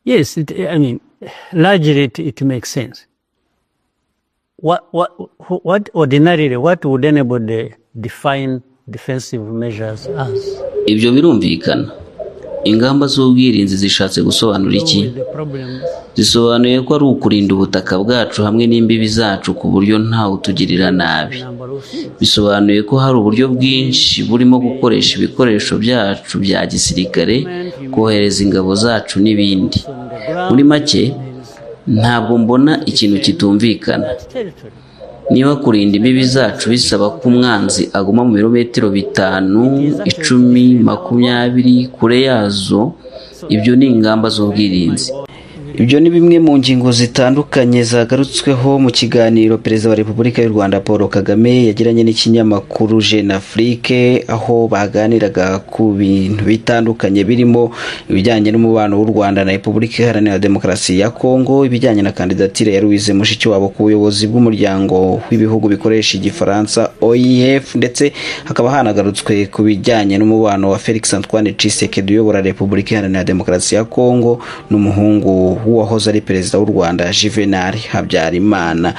Yes, I mean, largely it makes sense. What ordinarily, what would anybody define defensive measures as? Ibyo birumvikana. Ingamba z'ubwirinzi zishatse gusobanura iki? Zisobanuye ko ari ukurinda ubutaka bwacu hamwe n'imbibi zacu ku buryo ntawe utugirira nabi. Bisobanuye ko hari uburyo bwinshi burimo gukoresha ibikoresho byacu bya gisirikare, kohereza ingabo zacu n'ibindi. Muri make, ntabwo mbona ikintu kitumvikana. Niba kurinda imbibi zacu bisaba ko umwanzi aguma mu birometero 5, 10, 20 kure yazo, ibyo ni ingamba z'ubwirinzi. Ibyo ni bimwe mu ngingo zitandukanye zagarutsweho mu kiganiro Perezida wa Repubulika y'u Rwanda Paul Kagame yagiranye n'ikinyamakuru Jeune Afrique, aho baganiraga ku bintu bitandukanye birimo ibijyanye n'umubano w'u Rwanda na Repubulika Iharanira Demokarasi ya Kongo, ibijyanye na kandidatire ya Louise Mushikiwabo ku buyobozi bw'umuryango w'ibihugu bikoresha igifaransa OIF, ndetse hakaba hanagarutswe ku bijyanye n'umubano wa Felix Antoine Tshisekedi uyobora Repubulika Iharanira Demokarasi ya Kongo n'umuhungu uwahoze ari perezida w'u Rwanda Juvenal Habyarimana.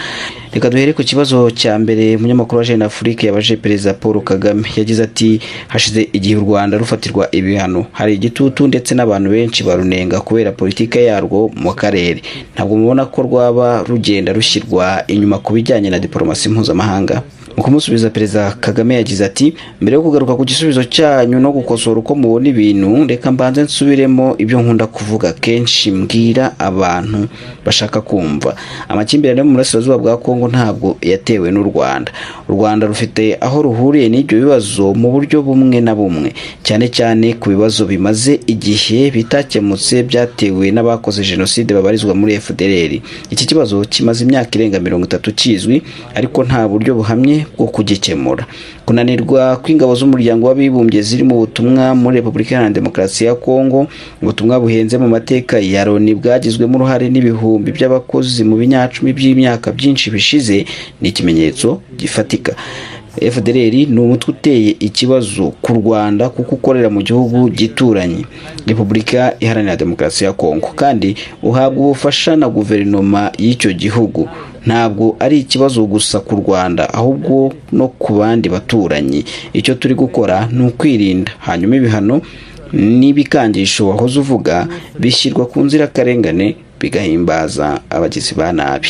Reka duhere ku kibazo cya mbere. Umunyamakuru wa Jeune Afrique yabaje Perezida Paul Kagame, yagize ati hashize igihe u Rwanda rufatirwa ibihano, hari igitutu ndetse n'abantu benshi barunenga kubera politike yarwo mu karere. Ntabwo mubona ko rwaba rugenda rushyirwa inyuma ku bijyanye na diplomasi mpuzamahanga? Mu kumusubiza, Perezida Kagame yagize ati mbere yo kugaruka ku gisubizo cyanyu no gukosora uko mubona ibintu, reka mbanze nsubiremo ibyo nkunda kuvuga kenshi mbwira abantu bashaka kumva. Amakimbirane mu burasirazuba bwa Kongo ntabwo yatewe n'u Rwanda. U Rwanda rufite aho ruhuriye n'ibyo bibazo mu buryo bumwe na bumwe, cyane cyane ku bibazo bimaze igihe bitakemutse byatewe n'abakoze jenoside babarizwa muri FDLR. Iki kibazo kimaze imyaka irenga 30 kizwi, ariko nta buryo buhamye bwo kugikemura. Kunanirwa kw'ingabo z'umuryango w'abibumbye ziri mu butumwa muri Repubulika Iharanira Demokarasi ya Kongo, ubutumwa buhenze mu mateka ya Loni bwagizwemo uruhare n'ibihumbi by'abakozi mu binyacumi by'imyaka byinshi bishize, ni ikimenyetso gifatika. FDLR ni umutwe uteye ikibazo ku Rwanda kuko ukorera mu gihugu gituranye, Repubulika Iharanira Demokarasi ya Kongo, kandi uhabwa ubufasha na guverinoma y'icyo gihugu. Ntabwo ari ikibazo gusa ku Rwanda, ahubwo no ku bandi baturanyi. Icyo turi gukora ni ukwirinda, hanyuma ibihano n'ibikangisho wahoze uvuga bishyirwa ku nzirakarengane bigahimbaza abagizi ba nabi.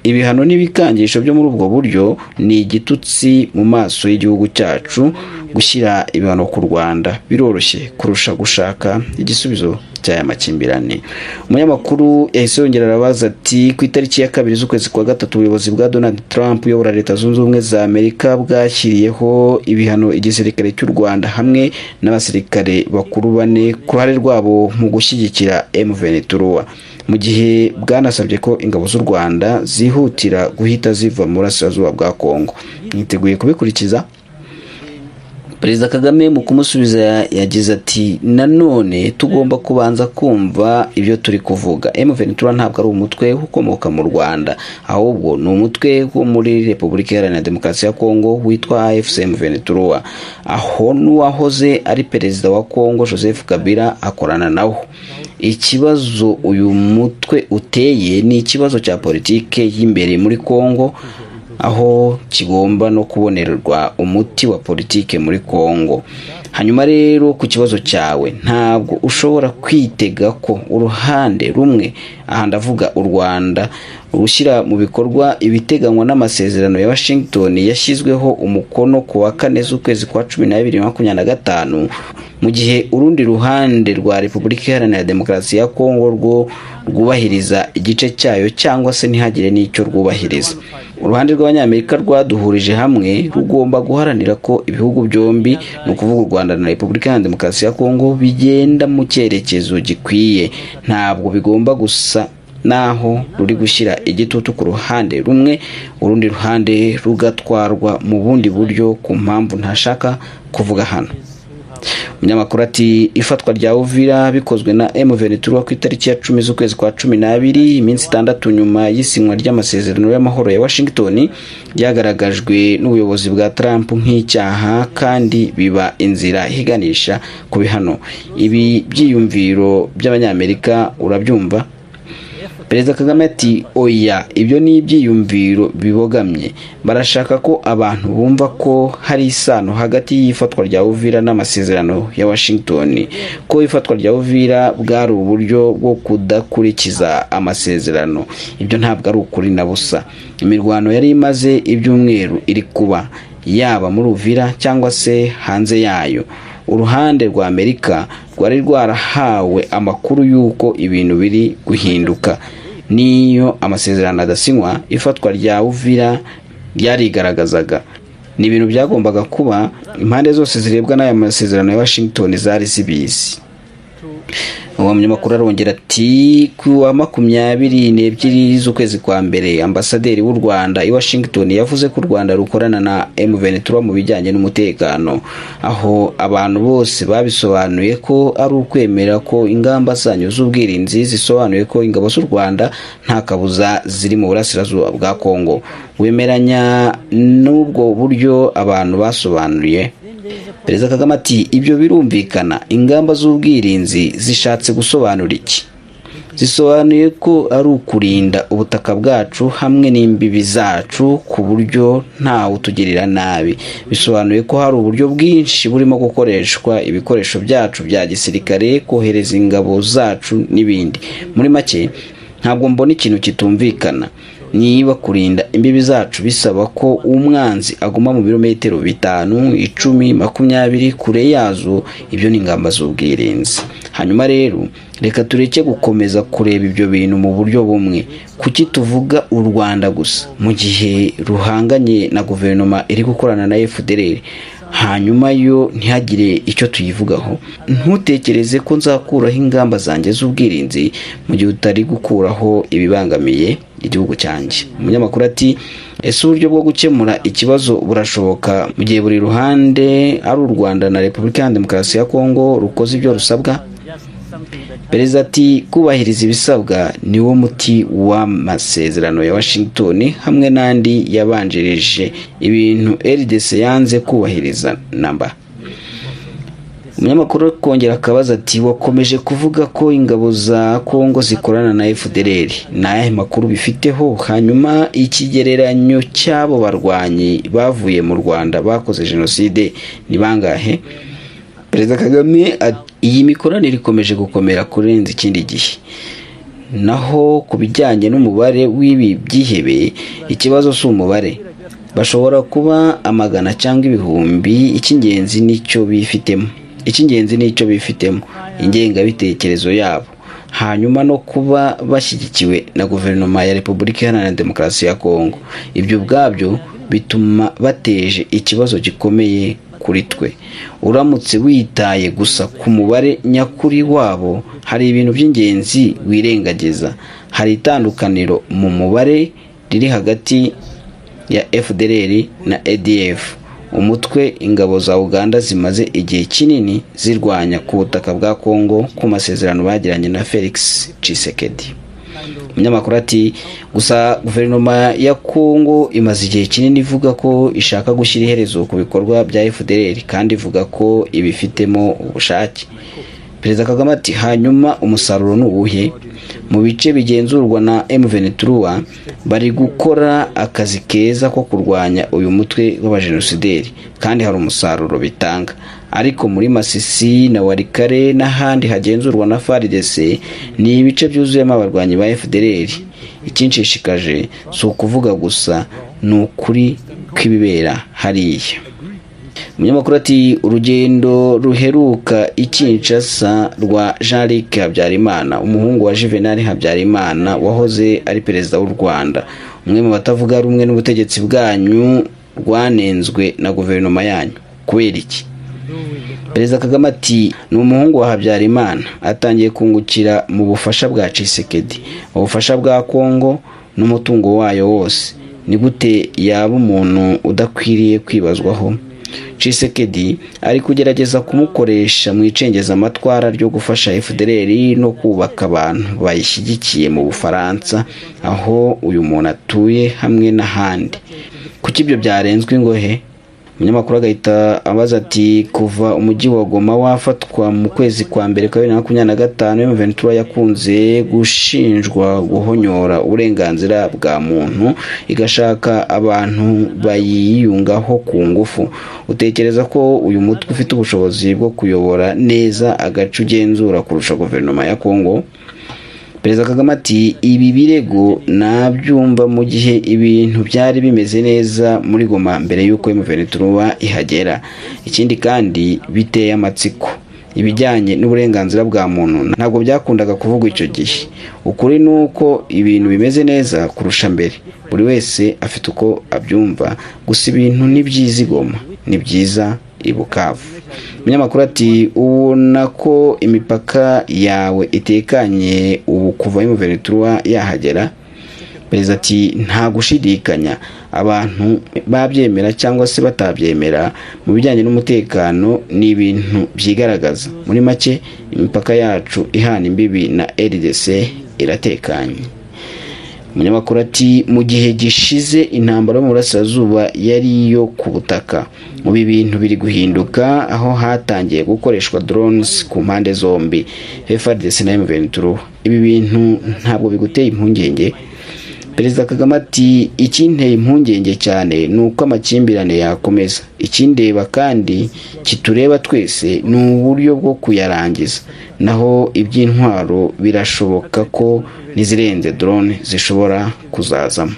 Ibihano n'ibikangisho byo muri ubwo buryo ni igitutsi mu maso y'igihugu cyacu. Gushyira ibihano ku Rwanda biroroshye kurusha gushaka igisubizo cy'aya makimbirane. Umunyamakuru yahise yongera arabaza ati ku itariki ya 2 z'ukwezi kwa 3 ubuyobozi bwa Donald Trump uyobora Leta Zunze Ubumwe za Amerika bwashyiriyeho ibihano igisirikare cy'u Rwanda hamwe n'abasirikare bakuru 4 ku ruhare rwabo mu gushyigikira M23, mu gihe bwanasabye ko ingabo z'u Rwanda zihutira guhita ziva mu burasirazuba bwa Kongo. Niteguye kubikurikiza? Perezida Kagame mu kumusubiza yagize ati nanone tugomba kubanza kumva ibyo turi kuvuga. M23 ntabwo ari umutwe ukomoka mu Rwanda, ahubwo ni umutwe wo muri Repubulika Iharanira Demokarasi ya Kongo witwa AFC M23, aho n'uwahoze ari perezida wa Kongo Joseph Kabila akorana nawo. Ikibazo uyu mutwe uteye ni ikibazo cya politike y'imbere muri Kongo, aho kigomba no kubonerwa umuti wa politike muri Kongo. Hanyuma rero ku kibazo cyawe, ntabwo ushobora kwitega ko uruhande rumwe, aha ndavuga u Rwanda, rushyira mu bikorwa ibiteganywa n'amasezerano ya Washington yashyizweho umukono ku wa 4 z'ukwezi kwa 12 2025, mu gihe urundi ruhande rwa Repubulika Iharanira Demokarasi ya Kongo rwo rwubahiriza igice cyayo cyangwa se ntihagire n'icyo rwubahiriza. Uruhande rw'Abanyamerika rwaduhurije hamwe rugomba guharanira ko ibihugu byombi, no kuvuga u Rwanda na Repubulika Iharanira Demokarasi ya Kongo, bigenda mu cyerekezo gikwiye. Ntabwo bigomba gusa naho ruri gushyira igitutu ku ruhande rumwe, urundi ruhande rugatwarwa mu bundi buryo ku mpamvu ntashaka kuvuga hano. Umunyamakuru ati ifatwa rya Uvira bikozwe na M23 ku itariki ya 10 z'ukwezi kwa 12 iminsi 6 nyuma y'isinywa ry'amasezerano y'amahoro ya Washington ryagaragajwe n'ubuyobozi bwa Trump nk'icyaha kandi biba inzira higanisha ku bihano. Ibi byiyumviro by'abanyamerika urabyumva? Perezida Kagame ati oya, ibyo ni ibyiyumviro bibogamye. Barashaka ko abantu bumva ko hari isano hagati y'ifatwa rya Uvira n'amasezerano ya Washington, ko ifatwa rya Uvira bwari uburyo bwo kudakurikiza amasezerano. Ibyo ntabwo ari ukuri na busa. Imirwano yari imaze ibyumweru iri kuba, yaba muri Uvira cyangwa se hanze yayo. Uruhande rwa Amerika rwari rwarahawe amakuru y'uko ibintu biri guhinduka. Niyo amasezerano adasinywa, ifatwa rya Uvira ryarigaragazaga. Ni ibintu byagombaga kuba, impande zose zirebwa n'aya masezerano ya Washington zari zibizi. Uwo munyamakuru arongera ati ku wa 22 z'ukwezi kwa mbere ambasaderi w'u Rwanda i Washington yavuze ko u Rwanda rukorana na M23 mu bijyanye n'umutekano, aho abantu bose babisobanuye ko ari ukwemera ko ingamba zanyu z'ubwirinzi zisobanuye ko ingabo z'u Rwanda nta kabuza ziri mu burasirazuba bwa Kongo. Wemeranya n'ubwo buryo abantu basobanuye? Perezida Kagame ati ibyo birumvikana. Ingamba z'ubwirinzi zishatse gusobanura iki? Zisobanuye ko ari ukurinda ubutaka bwacu hamwe n'imbibi zacu ku buryo nta utugirira nabi. Bisobanuye ko hari uburyo bwinshi burimo gukoreshwa ibikoresho byacu bya gisirikare, kohereza ingabo zacu n'ibindi. Muri make ntabwo mbona ikintu kitumvikana. Niba kurinda imbibi zacu bisaba ko umwanzi aguma mu birometero 5, 10, 20 kure yazo, ibyo ni ingamba z'ubwirinzi. Hanyuma rero reka tureke gukomeza kureba ibyo bintu mu buryo bumwe. Kuki tuvuga u Rwanda gusa mu gihe ruhanganye na guverinoma iri gukorana na FDLR, hanyuma yo ntihagire icyo tuyivugaho? Ntutekereze ko nzakuraho ingamba zanjye z'ubwirinzi mu gihe utari gukuraho ibibangamiye igihugu cyanjye. Umunyamakuru ati ese uburyo bwo gukemura ikibazo burashoboka mu gihe buri ruhande ari u Rwanda na Repubulika ya Demokarasi ya Kongo rukoze ibyo rusabwa? Perezida ati kubahiriza ibisabwa ni wo muti w'amasezerano ya Washington hamwe n'andi yabanjirije. Ibintu RDC yanze kubahiriza namba. Umunyamakuru kongera akabaza ati wakomeje kuvuga ko ingabo za Kongo zikorana na FDLR, naye makuru bifiteho? Hanyuma ikigereranyo cy'abo barwanyi bavuye mu Rwanda bakoze jenoside ni bangahe? Perezida Kagame iyi mikoranire ikomeje gukomera kurenza ikindi gihe. Naho kubijyanye n'umubare w'ibi byihebe, ikibazo si umubare. Bashobora kuba amagana cyangwa ibihumbi. Icy'ingenzi nicyo bifitemo ingengabitekerezo yabo, hanyuma no kuba bashyigikiwe na guverinoma ya Repubulika Iharanira Demokarasi ya Kongo. Ibyo ubwabyo bituma bateje ikibazo gikomeye kuri twe. Uramutse witaye gusa ku mubare nyakuri wabo, hari ibintu by'ingenzi wirengagiza. Hari itandukaniro mu mubare riri hagati ya FDLR na ADF, umutwe ingabo za Uganda zimaze igihe kinini zirwanya ku butaka bwa Kongo ku masezerano bagiranye na Felix Tshisekedi. Umunyamakuru ati gusa guverinoma ya Kongo imaze igihe kinini ivuga ko ishaka gushyira iherezo ku bikorwa bya FDLR kandi ivuga ko ibifitemo ubushake. Perezida Kagame ati hanyuma umusaruro n'uwuhe? Mu bice bigenzurwa na M23 bari gukora akazi keza ko kurwanya uyu mutwe w'abajenosideri kandi hari umusaruro bitanga. Ariko muri Masisi na Warikare n'ahandi hagenzurwa na FARDC ni ibice byuzuyemo abarwanyi ba FDLR. Ikinshishikaje si ukuvuga gusa, ni ukuri kw'ibibera hariya. Umunyamakuru ati urugendo ruheruka i Kinshasa rwa Jean-Luc Habyarimana, umuhungu wa Juvenal Habyarimana wahoze ari perezida w'u Rwanda, umwe mu batavuga rumwe n'ubutegetsi bwanyu, rwanenzwe na guverinoma yanyu. Kubera iki? Perezida Kagame ati ni umuhungu wa Habyarimana, atangiye kungukira mu bufasha bwa Tshisekedi, ubufasha bwa Kongo n'umutungo wayo wose. Ni gute yaba umuntu udakwiriye kwibazwaho? Tshisekedi ari kugerageza kumukoresha mu icengezamatwara ryo gufasha FDLR no kubaka abantu bayishyigikiye mu Bufaransa aho uyu muntu atuye hamwe n'ahandi. Kuki ibyo byarenzwe ingohe? Umunyamakuru agahita abaza ati kuva umujyi wa Goma wafatwa mu kwezi kwa mbere kwa 2025 M23 yakunze gushinjwa guhonyora uburenganzira bwa muntu igashaka abantu bayiyungaho ku ngufu. Utekereza ko uyu mutwe ufite ubushobozi bwo kuyobora neza agace ugenzura kurusha guverinoma ya Kongo? Perezida Kagame ati ibi birego nabyumva mu gihe ibintu byari bimeze neza muri Goma mbere yuko M23 ihagera. Ikindi kandi biteye amatsiko. Ibijyanye n'uburenganzira bwa muntu ntabwo byakundaga kuvugwa icyo gihe. Ukuri nuko ibintu bimeze neza kurusha mbere. Buri wese afite uko abyumva, gusa ibintu ni byiza i Goma, ni byiza i Bukavu. Umunyamakuru ati ubona ko imipaka yawe itekanye ubu kuva M23 yahagera? Perezida ati nta gushidikanya, abantu babyemera cyangwa se batabyemera mu bijyanye n'umutekano ni ibintu byigaragaza. Muri make imipaka yacu ihana imbibi na RDC iratekanye. Umunyamakuru ati mu gihe gishize intambara mu burasirazuba yari yo ku butaka, mu bintu biri guhinduka aho hatangiye gukoreshwa drones ku mpande zombi FARDC na M23. Ibi bintu ntabwo biguteye impungenge? Perezida Kagame ati ikinteye impungenge cyane nuko amakimbirane yakomeza. Ikindeba kandi kitureba twese ni uburyo bwo kuyarangiza. Naho iby'intwaro birashoboka ko nizirenze drone zishobora kuzazamo.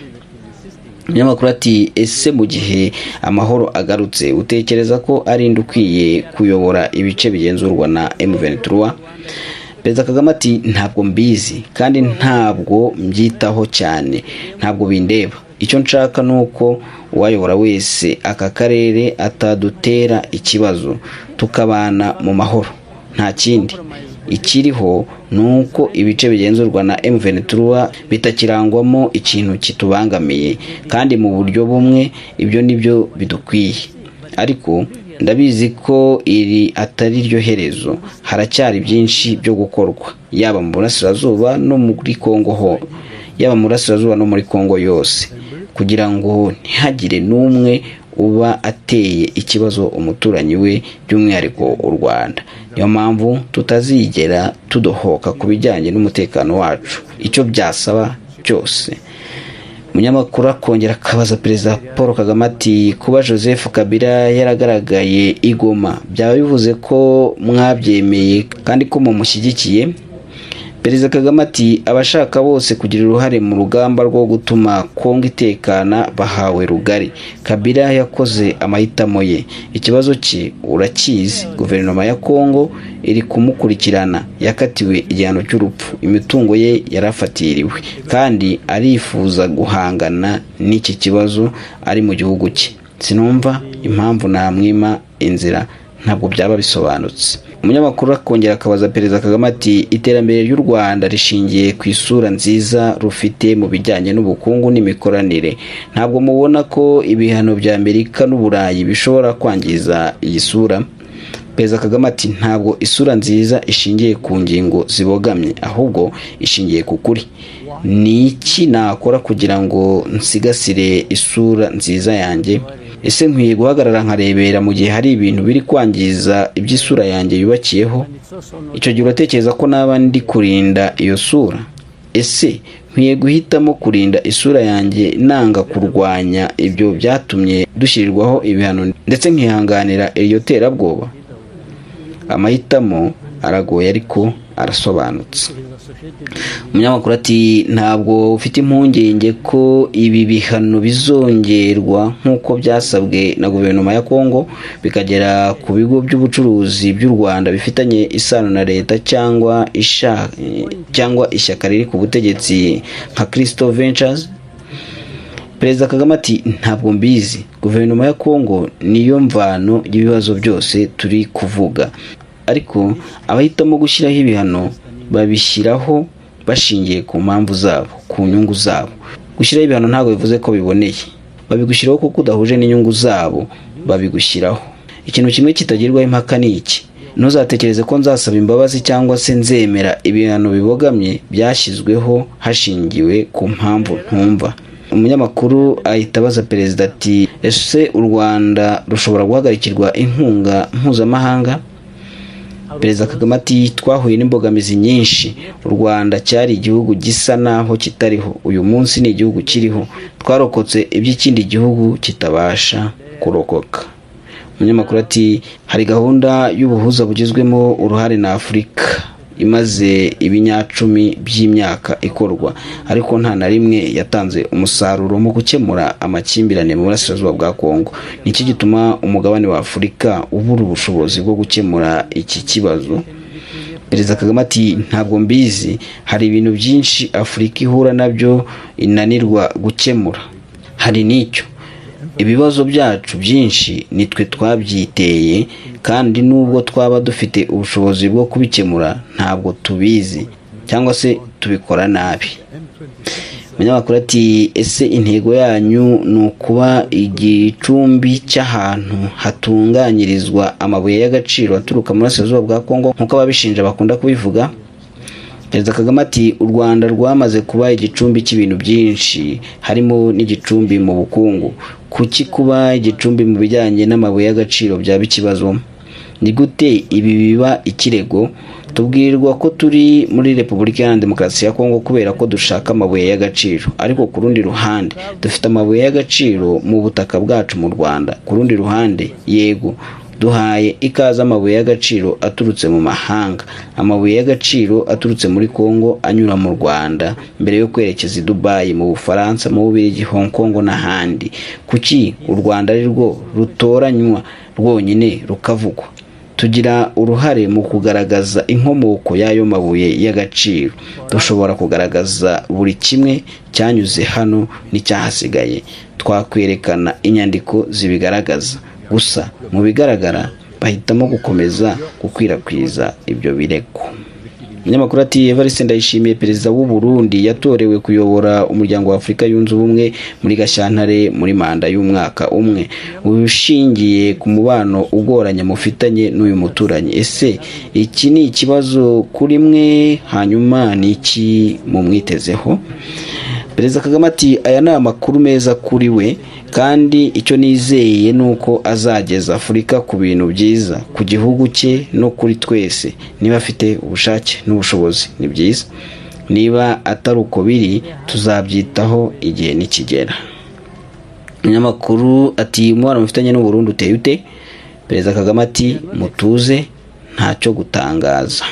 Umunyamakuru ati ese mu gihe amahoro agarutse utekereza ko ari ndukwiye kuyobora ibice bigenzurwa na M23? Perezida Kagame ati ntabwo mbizi kandi ntabwo mbyitaho cyane, ntabwo bindeba. Icyo nshaka nuko uwayobora wese aka karere atadutera ikibazo tukabana mu mahoro, nta kindi. Ikiriho nuko ibice bigenzurwa na M23 bitakirangwamo ikintu kitubangamiye kandi mu buryo bumwe. Ibyo nibyo bidukwiye, ariko ndabizi ko iri atari ryo herezo. Haracyari byinshi byo gukorwa, yaba mu burasirazuba no muri Kongo no muri Kongo yose, kugira ngo ntihagire n'umwe uba ateye ikibazo umuturanyi we, by'umwihariko u Rwanda. Niyo mpamvu tutazigera tudohoka ku bijyanye n'umutekano wacu, icyo byasaba cyose. Umunyamakuru akongera akabaza Perezida Paul Kagame ati kuba Joseph Kabila yaragaragaye i Goma byaba bivuze ko mwabyemeye kandi ko mumushyigikiye? Perezida Kagame ati abashaka bose kugira uruhare mu rugamba rwo gutuma Kongo itekana bahawe rugari. Kabila yakoze amahitamo ye, ikibazo cye urakizi. Guverinoma ya Kongo iri kumukurikirana, yakatiwe igihano cy'urupfu, imitungo ye yarafatiriwe kandi arifuza guhangana n'iki kibazo ari mu gihugu cye. Sinumva impamvu namwima inzira, ntabwo byaba bisobanutse. Umunyamakuru akongera akabaza Perezida Kagame ati iterambere ry'u Rwanda rishingiye ku isura nziza rufite mu bijyanye n'ubukungu n'imikoranire. Ntabwo mubona ko ibihano bya Amerika n'Uburayi bishobora kwangiza iyi sura? Perezida Kagame ati ntabwo isura nziza ishingiye ku ngingo zibogamye, ahubwo ishingiye ku kuri. Ni iki nakora kugira ngo nsigasire isura nziza yanjye? Ese nkwiye guhagarara nkarebera mu gihe hari ibintu biri kwangiza iby'isura yanjye yubakiyeho? Icyo gihe uratekereza ko naba ndi kurinda iyo sura? Ese nkwiye guhitamo kurinda isura yanjye nanga kurwanya ibyo byatumye dushyirirwaho ibihano ndetse nkihanganira iryo terabwoba? Amahitamo aragoye ariko arasobanutse. Umunyamakuru ati ntabwo ufite impungenge ko ibi bihano bizongerwa nk'uko byasabwe na guverinoma ya Kongo bikagera ku bigo by'ubucuruzi by'u Rwanda bifitanye isano na leta cyangwa ishyaka riri ku butegetsi nka Crystal Ventures? Perezida Kagame ati ntabwo mbizi. Guverinoma ya Kongo niyo mvano y'ibibazo byose turi kuvuga, ariko abahitamo gushyiraho ibihano babishyiraho bashingiye ku mpamvu zabo, ku nyungu zabo. Gushyiraho ibihano ntabwo bivuze ko biboneye, babigushyiraho kuko udahuje n'inyungu zabo. babigushyiraho. Ikintu kimwe kitagirwaho impaka ni iki: ntuzatekereze ko nzasaba imbabazi cyangwa se nzemera ibihano bibogamye byashyizweho hashingiwe ku mpamvu ntumva. Umunyamakuru ahita abaza perezida ati, ese u Rwanda rushobora guhagarikirwa inkunga mpuzamahanga? Perezida Kagame ati, twahuye n'imbogamizi nyinshi. U Rwanda cyari igihugu gisa naho kitariho, uyu munsi ni igihugu kiriho. Twarokotse iby'ikindi gihugu kitabasha kurokoka. Umunyamakuru ati, hari gahunda y'ubuhuza bugizwemo uruhare na Afurika imaze ibinyacumi by'imyaka ikorwa, ariko nta na rimwe yatanze umusaruro mu gukemura amakimbirane mu burasirazuba bwa Kongo. Niki gituma umugabane wa Afurika ubura ubushobozi bwo gukemura iki kibazo? Perezida Kagame ati, ntabwo mbizi, hari ibintu byinshi Afurika ihura nabyo inanirwa gukemura. Hari n'icyo, ibibazo byacu byinshi nitwe twabyiteye, kandi nubwo twaba dufite ubushobozi bwo kubikemura ntabwo tubizi cyangwa se tubikora nabi. Umunyamakuru ati, ese intego yanyu ni ukuba igicumbi cy'ahantu hatunganyirizwa amabuye y'agaciro aturuka mu burasirazuba bwa Kongo nk'uko ababishinja bakunda kubivuga? Perezida Kagame ati, u Rwanda rwamaze kuba igicumbi cy'ibintu byinshi, harimo n'igicumbi mu bukungu. Kuki kuba igicumbi mu bijyanye n'amabuye y'agaciro byaba ikibazo? Ni gute ibi biba ikirego? Tubwirwa ko turi muri Repubulika Iharanira Demokarasi ya Kongo kubera ko dushaka amabuye y'agaciro, ariko ku rundi ruhande dufite amabuye y'agaciro mu butaka bwacu mu Rwanda. Ku rundi ruhande, yego, duhaye ikaze amabuye y'agaciro aturutse mu mahanga. Amabuye y'agaciro aturutse muri Kongo anyura mu Rwanda mbere yo kwerekeza i Dubai, mu Bufaransa, mu Bubiligi, Hong Kong n'ahandi. Kuki u Rwanda ari rwo rutoranywa rwonyine rukavugwa? Tugira uruhare mu kugaragaza inkomoko y'ayo mabuye y'agaciro. Dushobora kugaragaza buri kimwe cyanyuze hano n'icyahasigaye. Twakwerekana inyandiko zibigaragaza. Gusa mu bigaragara bahitamo gukomeza gukwirakwiza ibyo birego. Umunyamakuru ati, Evariste Ndayishimiye, perezida w'u Burundi, yatorewe kuyobora umuryango wa Afurika yunze ubumwe muri Gashyantare muri manda y'umwaka umwe. Ushingiye ku mubano ugoranye mufitanye n'uyu muturanyi, ese iki ni ikibazo kuri mwe? Hanyuma ni iki mumwitezeho? Perezida Kagame ati, aya ni amakuru meza kuri we, kandi icyo nizeye nuko azageza Afurika ku bintu byiza, ku gihugu cye no kuri twese. Niba afite ubushake n'ubushobozi ni byiza, niba atari uko biri tuzabyitaho igihe nikigera. Umunyamakuru ati, umubano mufitanye n'u Burundi uteye ute? Perezida Kagame ati, mutuze, ntacyo gutangaza.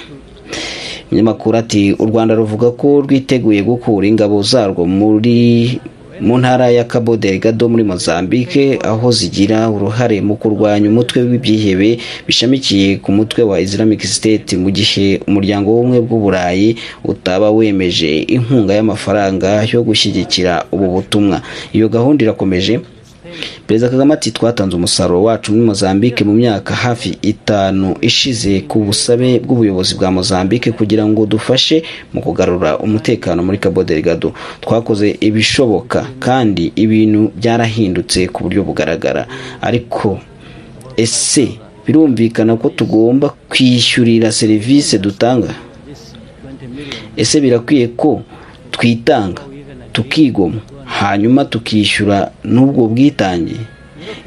Umunyamakuru ati, u Rwanda ruvuga ko rwiteguye gukura ingabo zarwo mu ntara ya Cabo Delgado muri Mozambique, aho zigira uruhare mu kurwanya umutwe w'ibyihebe bishamikiye ku mutwe wa Islamic State, mu gihe umuryango w'ubumwe bw'Uburayi utaba wemeje inkunga y'amafaranga yo gushyigikira ubu butumwa. Iyo gahunda irakomeje. Perezida Kagame ati, twatanze umusaruro wacu muri Mozambique mu myaka hafi 5 ishize ku busabe bw'ubuyobozi bwa Mozambique kugira ngo dufashe mu kugarura umutekano muri Cabo Delgado. Twakoze ibishoboka kandi ibintu byarahindutse ku buryo bugaragara. Ariko ese birumvikana ko tugomba kwishyurira serivisi dutanga? Ese birakwiye ko twitanga tukigomwa hanyuma tukishyura n'ubwo bwitange?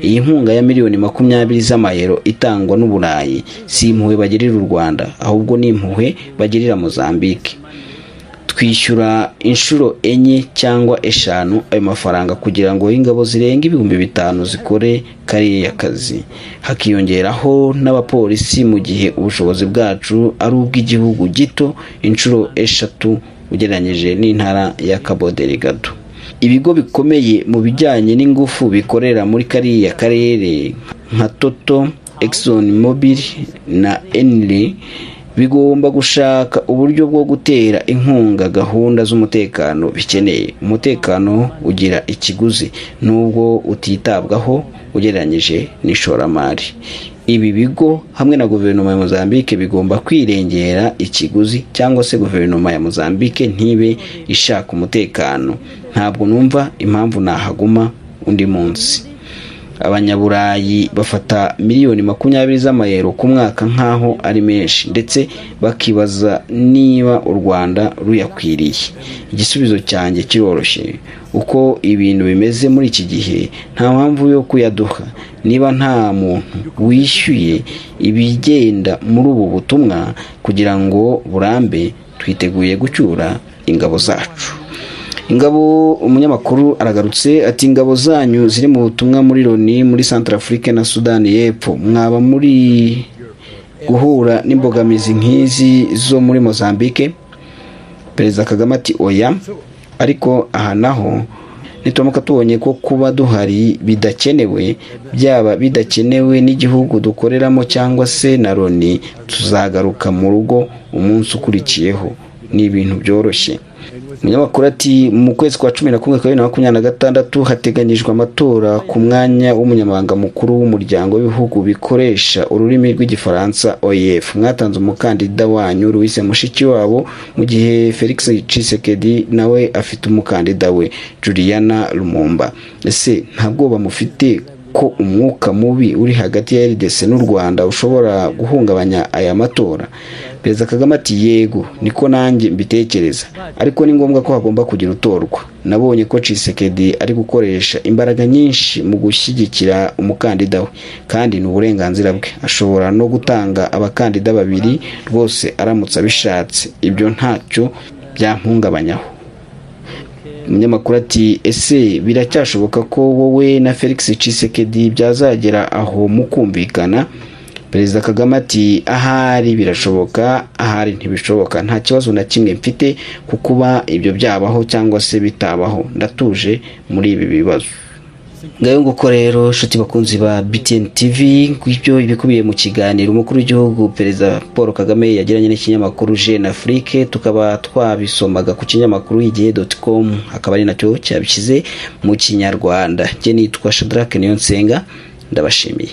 Iyi nkunga ya miliyoni 20 z'amayero itangwa n'Uburayi si impuhwe bagirira u Rwanda, ahubwo ni impuhwe bagirira Mozambique. Twishyura inshuro 4 cyangwa 5 ayo mafaranga kugira ngo ingabo zirenga 5,000 zikore kariya kazi, hakiyongeraho n'abapolisi, mu gihe ubushobozi bwacu ari ubw'igihugu gito inshuro 3 ugereranyije n'intara ya Cabo Delgado. Ibigo bikomeye mu bijyanye n'ingufu bikorera muri kariya karere nka Total, Exxon Mobil na Enel bigomba gushaka uburyo bwo gutera inkunga gahunda z'umutekano bikeneye. Umutekano ugira ikiguzi nubwo utitabwaho ugereranyije n'ishoramari. Ibi bigo hamwe na guverinoma ya Mozambique bigomba kwirengera ikiguzi, cyangwa se guverinoma ya Mozambique ntibe ishaka umutekano. Ntabwo numva impamvu nahaguma undi munsi. abanyaburayi bafata miliyoni 20 z'amayero ku mwaka nkaho ari menshi, ndetse bakibaza niba u Rwanda ruyakwiriye. Igisubizo cyanjye kiroroshye: uko ibintu bimeze muri iki gihe nta mpamvu yo kuyaduha. Niba nta muntu wishyuye ibigenda muri ubu butumwa kugira ngo burambe, twiteguye gucyura ingabo zacu. Ingabo, umunyamakuru aragarutse ati, ingabo zanyu ziri mu butumwa muri Loni muri Centrafrique na Sudani y'Epfo, mwaba muri guhura n'imbogamizi nk'izi zo muri Mozambique? Perezida Kagame ati oya, ariko aha naho nituramuka tubonye ko kuba duhari bidakenewe, byaba bidakenewe n'igihugu dukoreramo cyangwa se na Loni, tuzagaruka mu rugo umunsi ukurikiyeho. Ni ibintu byoroshye. Umunyamakuru ati, mu kwezi kwa 11/2026 hateganyijwe amatora ku mwanya w'umunyamabanga mukuru w'umuryango w'ibihugu bikoresha ururimi rw'igifaransa OIF. Mwatanze umukandida wanyu Louise Mushikiwabo, mu gihe Felix Tshisekedi nawe afite umukandida we Juliana Lumumba. Ese nta bwoba mufite ko umwuka mubi uri hagati ya RDC n'u Rwanda ushobora guhungabanya aya matora? Perezida Kagame ati, yego, niko nanjye mbitekereza, ariko ni ngombwa ko hagomba kugira utorwa. Nabonye ko Tshisekedi ari gukoresha imbaraga nyinshi mu gushyigikira umukandida we, kandi ni uburenganzira bwe. Ashobora no gutanga abakandida babiri rwose aramutse abishatse. Ibyo ntacyo byampungabanyaho. Umunyamakuru ati, ese biracyashoboka ko wowe na Felix Tshisekedi byazagera aho mukumvikana? Perezida Kagame ati, ahari birashoboka, ahari ntibishoboka. Nta kibazo na kimwe mfite kukuba ibyo byabaho cyangwa se bitabaho. Ndatuje muri ibi bibazo. Ngayo nguko rero nshuti bakunzi ba BTN TV, kw'ibyo ibikubiye mu kiganiro umukuru w'igihugu Perezida Paul Kagame yagiranye n'ikinyamakuru Jeune Afrique, tukaba twabisomaga ku kinyamakuru igihe.com, akaba ari nacyo cyabishyize mu Kinyarwanda. Je nitwa Shadrack Niyonsenga, ndabashimiye.